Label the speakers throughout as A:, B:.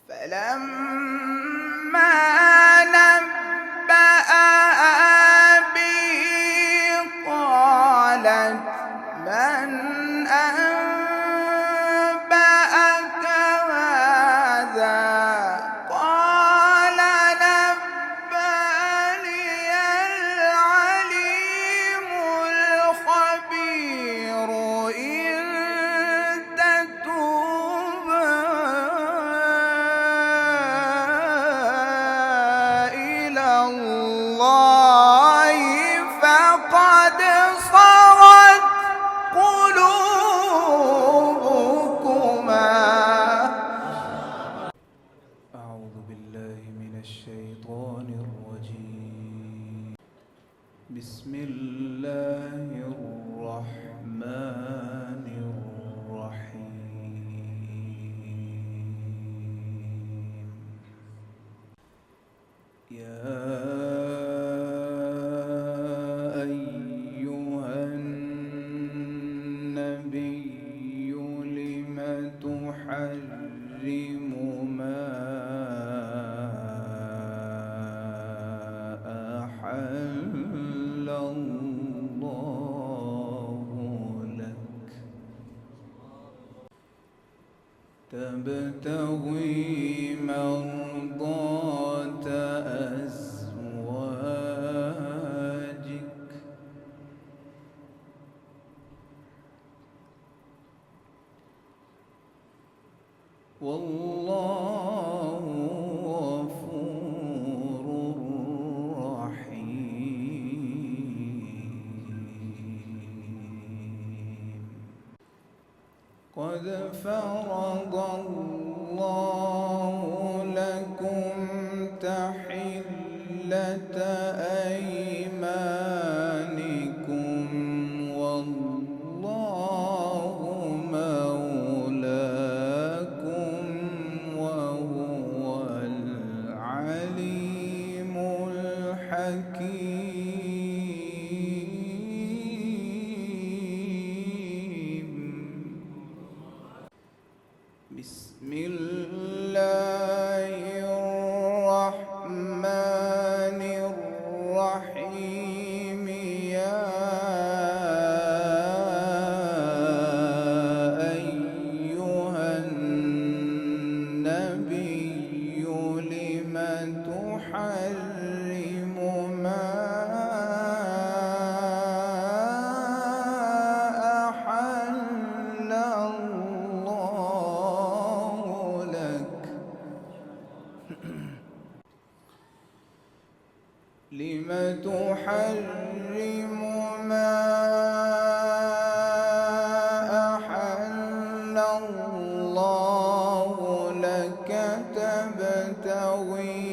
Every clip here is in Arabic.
A: فلما نبأها به قالت من أنبأك هذا قال نبأني العليم الخبير إن تتوبا إلى الله فقد صغت قلوبكما. أعوذ بالله من الشيطان الرجيم. بسم الله الرحمن الرحيم. يا أيها النبي لم تحرم ما أحل الله لك تبتغي مرضات أزواجك والله غفور رحيم. قد فرض الله لكم تحلة أيمانكم والله مولاكم وهو العليم الحكيم. بسم الله الرحمن الرحيم. يا أيها النبي لم تحرم ما أحل الله لك لم تحرم ما أحل الله لك تبتغي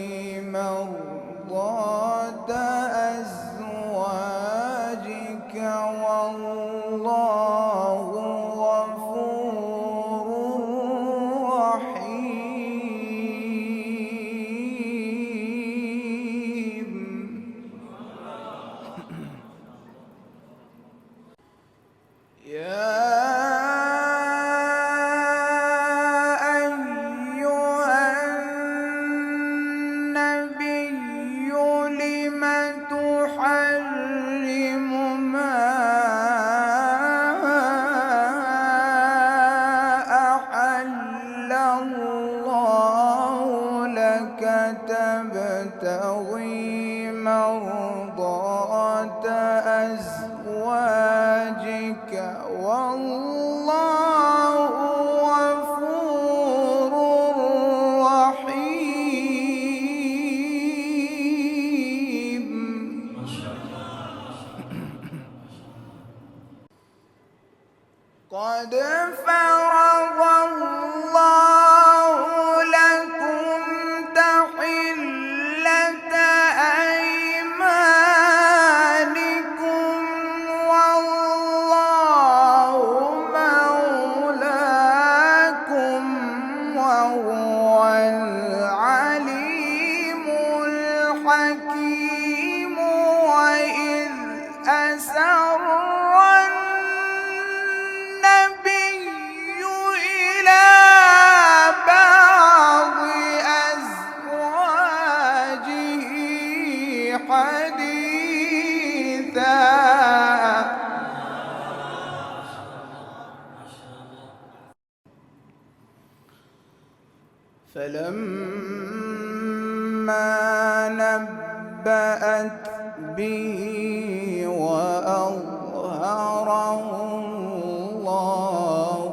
A: مرضات أزواجك والله غفور رحيم. يا أيها النبي لم تحرم ما أحل الله لك تبتغي مرضات أزواجك والله غفور رحيم. قد فرض الله لكم تحلة أيمانكم والله مولاكم وهو العليم الحكيم. وإذ أسر النبي إلى بعض فلما نبأت به وأظهره الله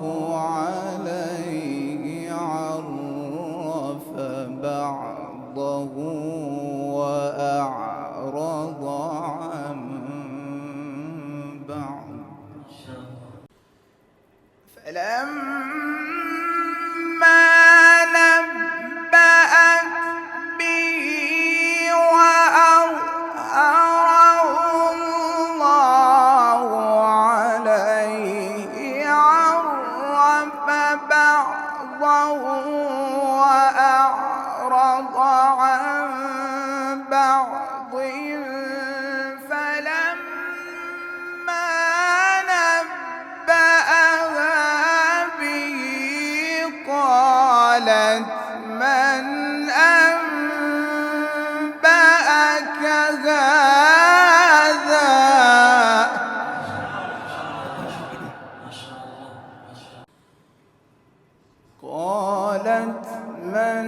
A: عليه عرف بعضه وأعرض عن بعض. فلما نبأت به وأظهره الله عليه عرف بعضه وأعرض عن بعض. فلما نبأها به قالت من أنبأك هذا؟ قالت من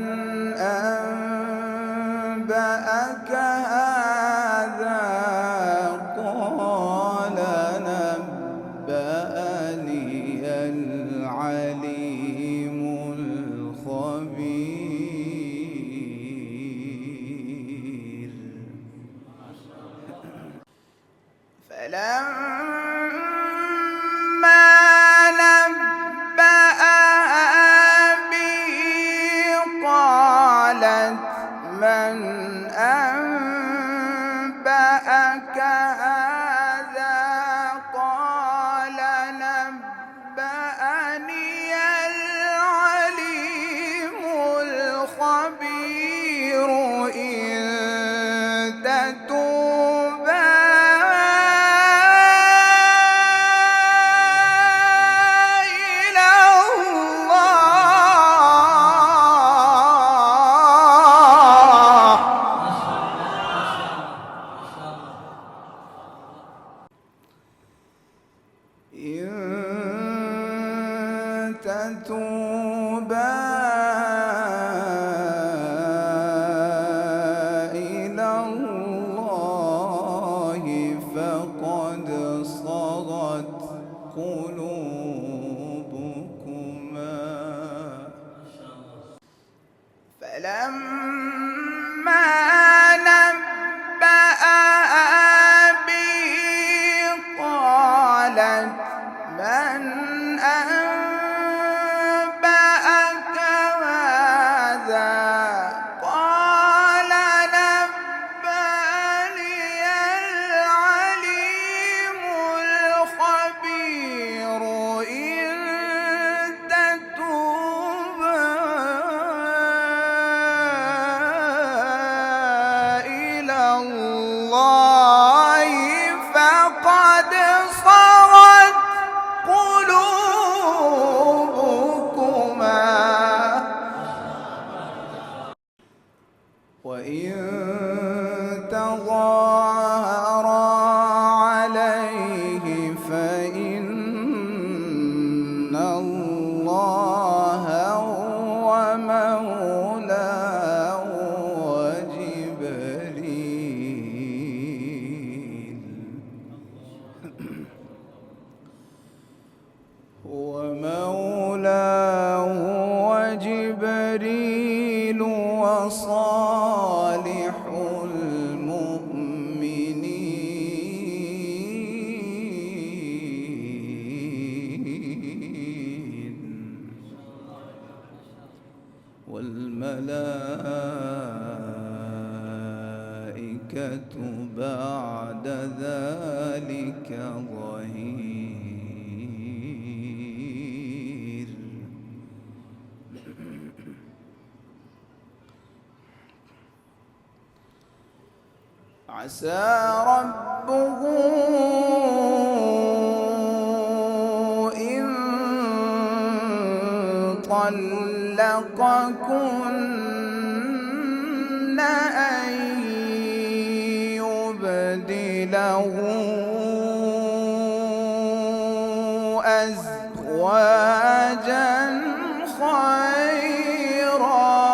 A: أنبأك هذا؟ قال نبأني العليم الخبير. فلما نبأها به قالت من أنبأك هذا؟ قال نبأني العليم الخبير. إن تتوبا إلى الله فقد صغت قلوبكما. فلما نبأها به قالت من أنبأك هذا؟ قال نبأني العليم الخبير. إن تتوبا إلى الله فقد صغت قلوبكما. وإن تظاهرا عليه فإن الله هو مولاه وجبريل وصالح المؤمنين والملائكة بعد ذلك ظهير. عسى ربه إن طلقكن أن يبدله أزواجا خيرا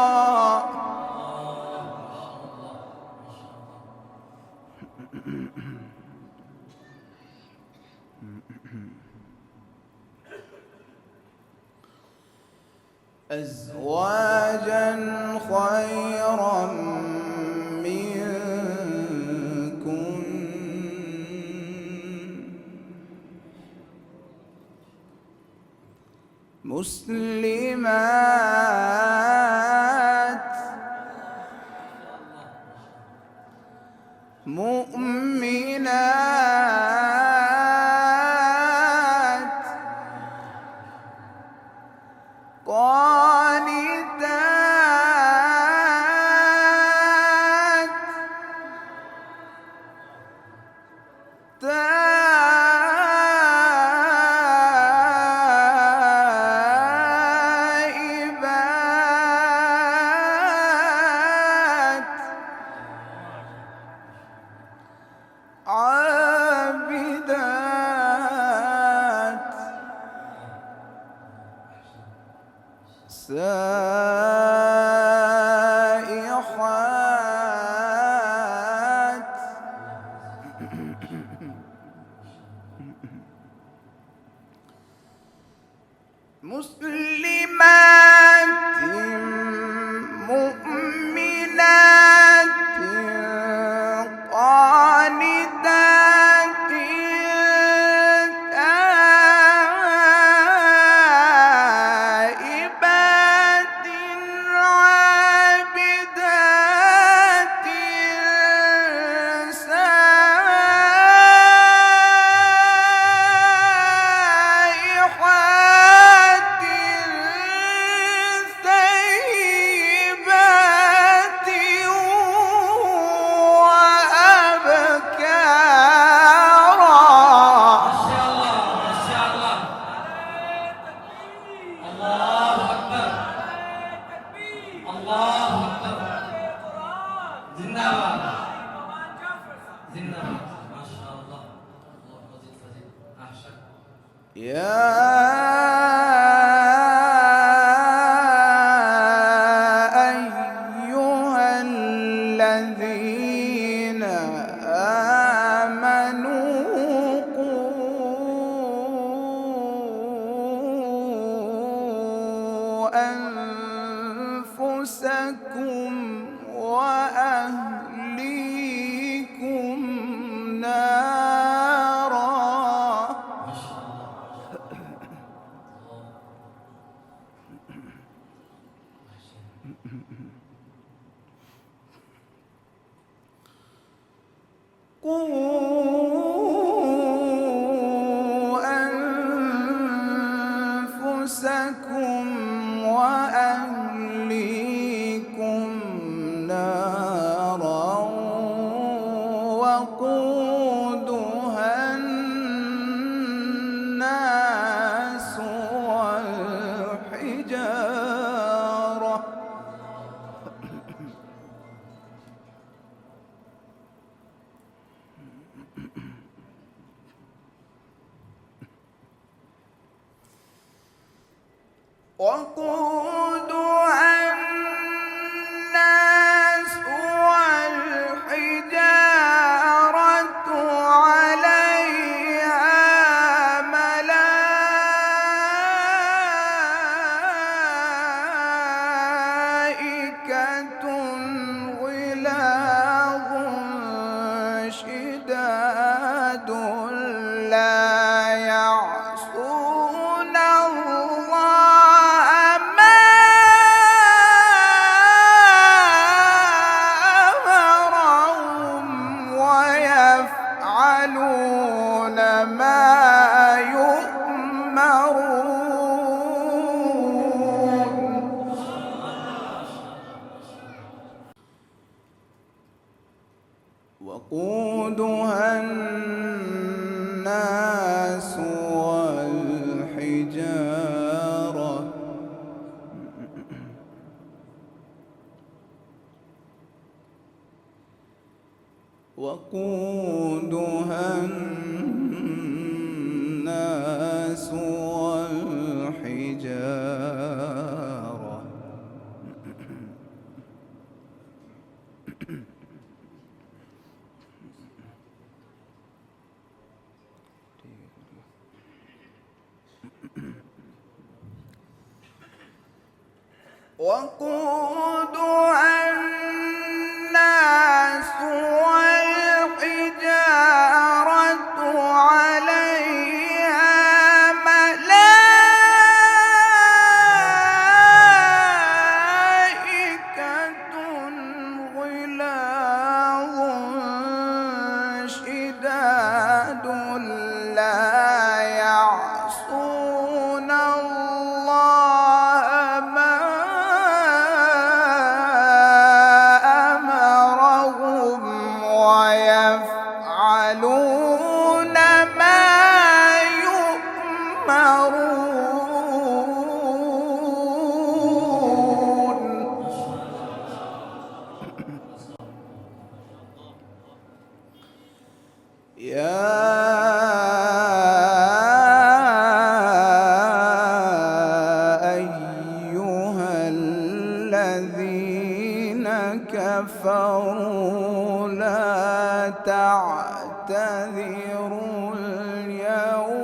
A: أزواجا خيرا منكن مسلمات مؤمنات قانتات تائبات عابدات سائحات مسلمات مؤمنات قانتات تائبات عابدات سائحات ثيبات وأبكارا.
B: ما شاء الله ما شاء الله. الله أكبر الله أكبر. زندباد زندباد. ما شاء الله. الله فضيل فضيل. أحسن.
A: يا أيها الذين آمنوا قوا أنفسكم وأهليكم نارا.
B: ما شاء الله.
A: قوا أنفسكم وأهليكم نارا وقودها الناس والحجارة. وقودها الناس والحجارة عليها ملائكة غلاظ شداد لا يعصون الله ما أمرهم ويفعلون ما يؤمرون. وقودها الناس والحجارة وقودها الناس والحجارة وقودها الناس والحجارة عليها ملائكة غلاظ شداد لا يعصون الله ما أمرهم ويفعلون ما يؤمرون. يا أيها الذين كفروا لا تعتذروا اليوم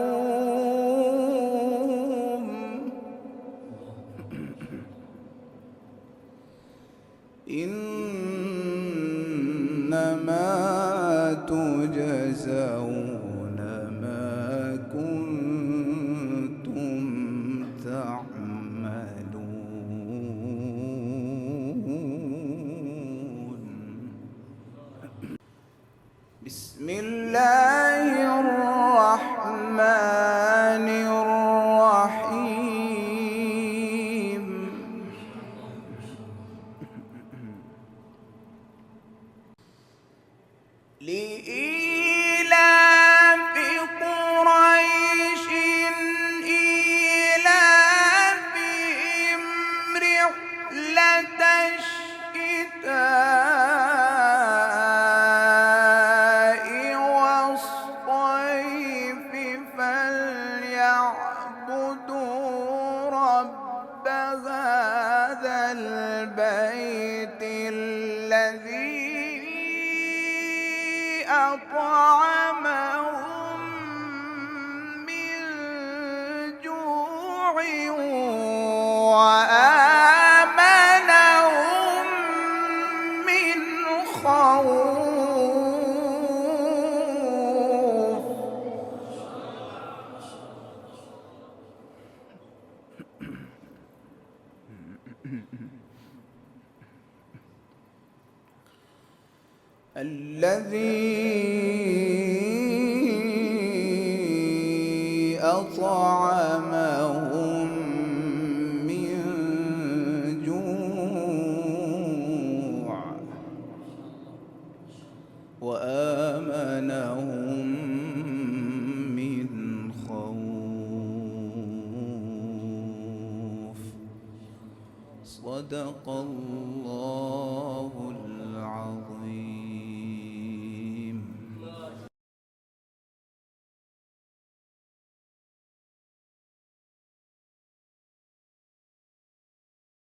A: إنما تجزون ما كنتم تعملون. بسم الله الرحمن الرحيم. لإيلاف قريش إيلافهم رحلة الشتاء والصيف فليعبدوا رب هذا البيت الذي أطعمهم من جوع وآمنهم من خوف. الذي أطعمهم من جوع وآمنهم من خوف. صدق الله العظيم.